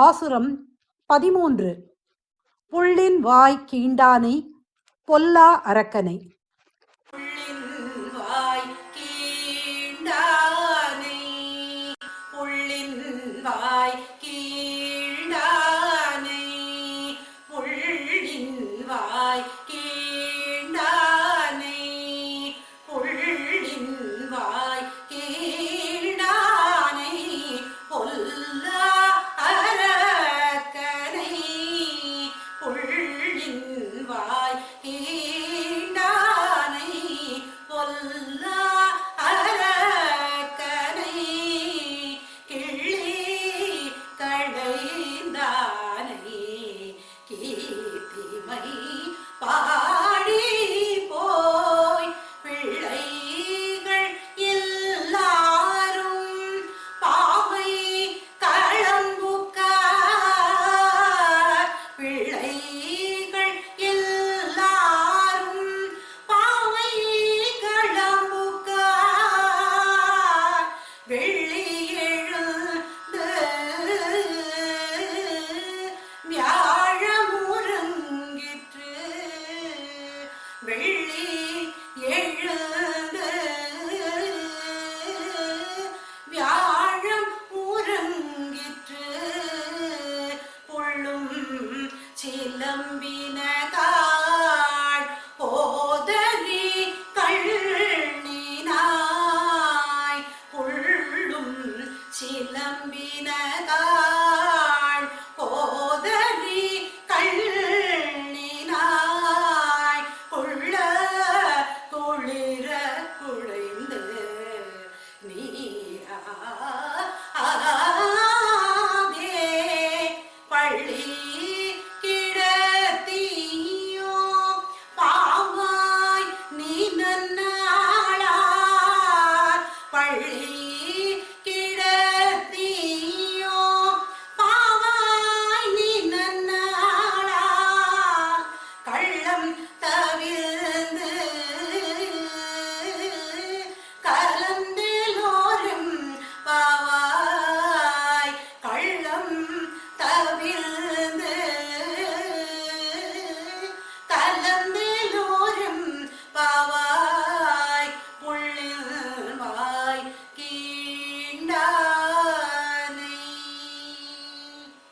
பாசுரம் 13. புள்ளின் வாய் கீண்டானை பொல்லா அரக்கனை.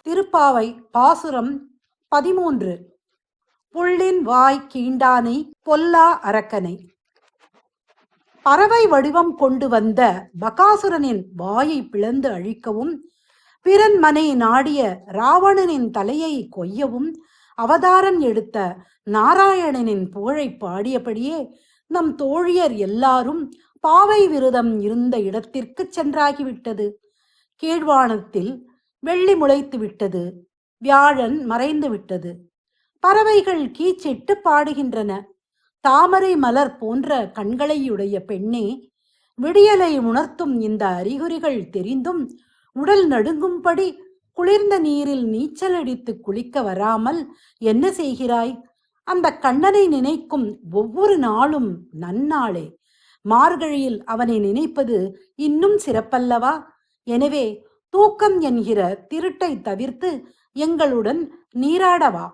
திருப்பாவை பாசுரம் 13. புள்ளின் வாய் கீண்டானை பொல்லா அரக்கனை. பறவை வடிவம் கொண்டு வந்த பகாசுரனின் வாயை பிளந்து அழிக்கவும், பிறன் மனை நாடிய ராவணனின் தலையை கொய்யவும் அவதாரம் எடுத்த நாராயணனின் புகழை பாடியபடியே நம் தோழியர் எல்லாரும் பாவை விரதம் இருந்த இடத்திற்கு சென்றாகிவிட்டது. கீழ்வானத்தில் வெள்ளி முளைத்து விட்டது. வியாழன் மறைந்து விட்டது. பறவைகள் கீச்சிட்டு பாடுகின்றன. தாமரை மலர் போன்ற கண்களையுடைய பெண்ணே, விடியலை உணர்த்தும் இந்த அறிகுறிகள் தெரிந்தும் உடல் நடுங்கும்படி குளிர்ந்த நீரில் நீச்சல் அடித்து குளிக்க வராமல் என்ன செய்கிறாய்? அந்த கண்ணனை நினைக்கும் ஒவ்வொரு நாளும் நன்னாளே. மார்கழியில் அவனை நினைப்பது இன்னும் சிறப்பல்லவா? எனவே தூக்கம் என்கிற திருட்டை தவிர்த்து எங்களுடன் நீராடவா.